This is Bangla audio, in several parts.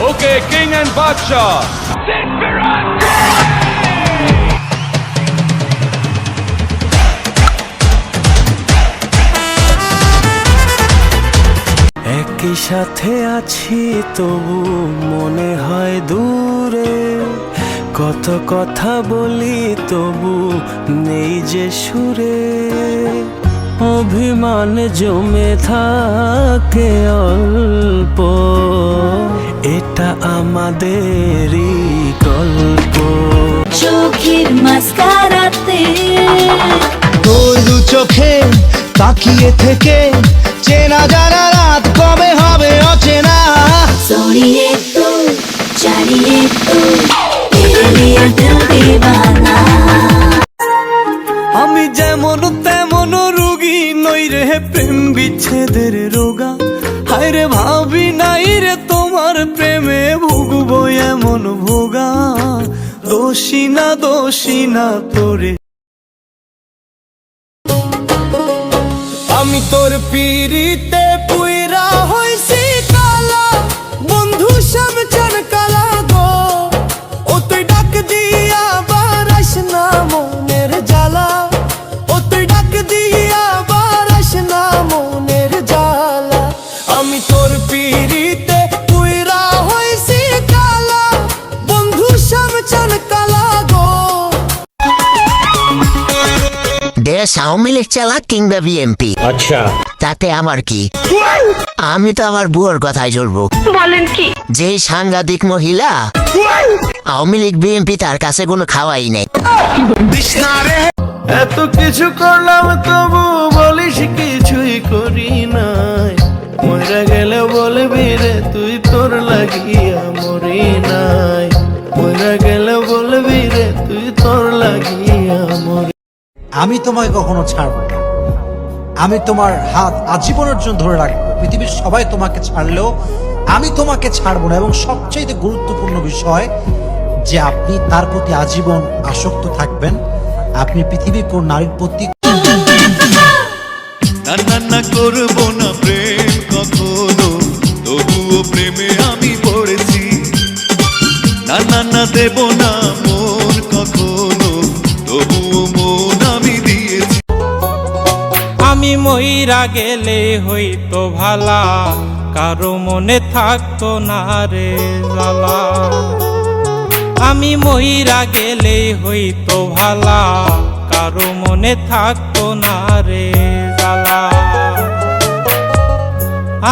Okay, King and Badshah. একই সাথে আছি তবু মনে হয় দূরে, কত কথা বলি তবু নেই যে সুরে, অভিমান জমে থাকে অল্প, এটা আমাদেরই গল্প। চোখের মাস্কারাতে তোর দু চোখে তাকিয়ে থেকে চেনা জানা রাত কবে হবে অচেনা। সরিয়ে তো চালিয়ে তো তেরে লিয়ে দিল দিওয়ানা। আমি যেমন তেমন রোগী নই রে প্রেম বিচ্ছেদের রোগা, হায় রে ভাবি নাই রে তোমার প্রেমে ভুগবো এমন ভোগা, দোষী না তোরে। আমি তোর পিরিতে পুইরা হইছি কালা, বন্ধু সব চান কালা গো, ও তুই ডাক দিয়া বারাস না মনের জ্বালা, ও তুই ডাক দিয়া বারাস না মনের জ্বালা। আমি তোর পিরিতে পুইরা হইছি কালা, বন্ধু সব চান কালা গো। দেশ আওয়ামী লীগ চালাক কিংবা বিএনপি, আচ্ছা তাতে আমার কি? আমি তো আমার বুয়োর কথাই চলবো। বলেন কি? যে সাংঘাতিক মহিলা, আওয়ামী লীগ বিএনপি তার কাছে কোনো খাওয়াই নেই। এত কিছু করলাম তবু বলিস কিছুই করি নাই, মরে গেলে বলবি রে তুই তোর লাগিয়া মরি নাই, মরে গেলে বলবি রে তুই তোর লাগিয়া মরি। আমি তোমায় কখনো ছাড়বো না, আমি তোমার হাত আজীবনের জন্য ধরে রাখবো। পৃথিবীর সবাই তোমাকে ছাড়লেও আমি তোমাকে ছাড়বো না। এবং সবচেয়ে গুরুত্বপূর্ণ বিষয় যে আপনি তার প্রতি আজীবন আসক্ত থাকবেন। আপনি পৃথিবীর কোন নারীর প্রতি না করবো না প্রেম কখনো, তবুও প্রেমে আমি পড়েছি। না দেব না মন কখনো, তবুও মন আমি দিয়েছি। আমি মইরা গেলে হইতো ভালা, কারো মনে থাকতো না রে জ্বালা। আমি মইরা গেলে হইতো ভালা, কারো মনে থাকতো না রে জ্বালা।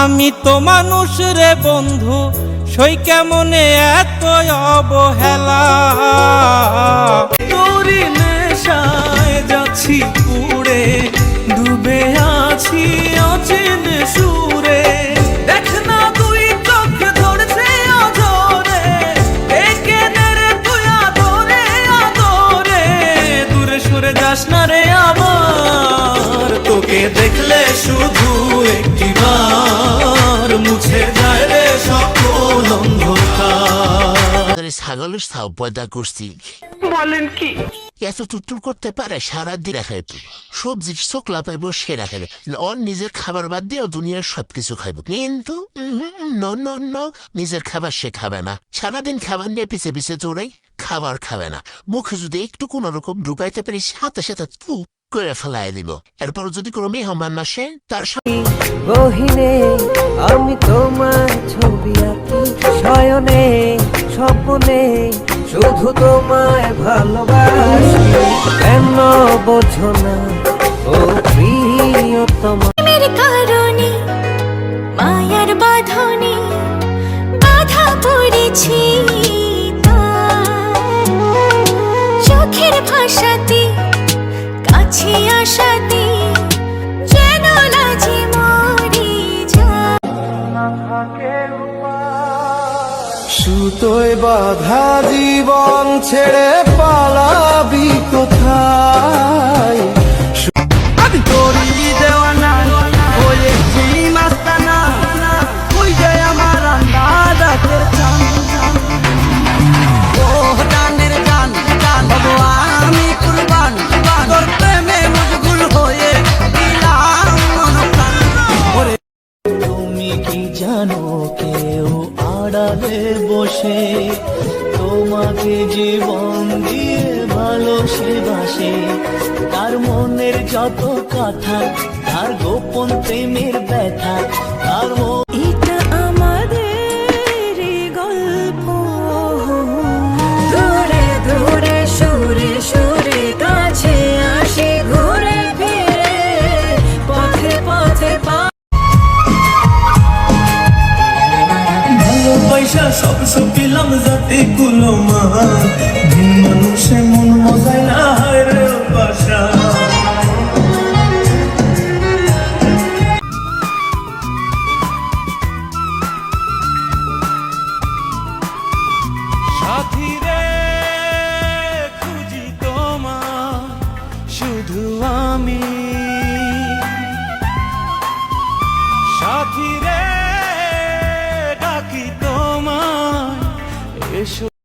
আমি তো মানুষ রে বন্ধু, সই কেমনে এত অবহেলা। তোরি নেশায় যাচ্ছি পুড়ে, ডুবে আছি অচেন সুরে, দেখ না তুই চোখ ধরছে অজরে, একে রে তুই আদরে আদরে, দূরে সরে যাস না রে আমার, তোকে দেখলে শুধু একটিবার মুছে যায় রে সকল অন্ধকার। ছাগলের ছাও পয়দা করছি। বলেন কি? এত টুটুর করতে পারে সারাদিন খাইব, সবজির চোখলা পাইব সেরা খাইবে, ওর নিজের খাবার বাদ দিয়েও দুনিয়ার সবকিছু খাইব, কিন্তু নিজের খাবার সে খাবে না। সারাদিন খাবার নিয়ে পিছে পিছে চড়াই, খাবার খাবে না। মুখে যদি একটু কোন রকম ঢুকাইতে পারি সাথে সাথে তু করে ফেলাই দিব। এরপর যদি কোনো মেহমান আসে তার গহিনে আমি তোমার ছবি আঁকি, শয়নে স্বপ্নে শুধু তোমায় ভালোবাসি, কেন বোঝো না ও প্রিয়তম। মেরে কারণে মায়ার বাঁধনে বাধা পড়েছি, চোখের ভাষাতে কাছে আসাতে যেন লাজে মরি যায়। সুতোয় বাধা জীবন ছেড়ে পালাবি কোথায়? আমি তোরই দেওয়ানা হয়েছি মাস্তানা, তুই যে আমার আন্দাজের চান। ও জানের জান জান আমি কুরবান, তোর প্রেমে মশগুল হয়ে দিলাম মন প্রাণ। তুমি কি জানো কেউ ডালে বসে তোমাকে জীবন দিয়ে ভালোসে বাসে তার মনের যত কথা তার গোপন প্রেমের ব্যথা তার এটা আমাদের গল্প দূরে দূরে সুরে সুরে কাছে আসে ঘুরে ফিরে পথে পথে ভালোবাসা সব সপিলাম যাতে গুলো মা মানুষে মন মজায় না হয় রে বাসা সাথী রে খুঁজি তোমার শুধু আমি সাথী রে ডাকি তোমার এসো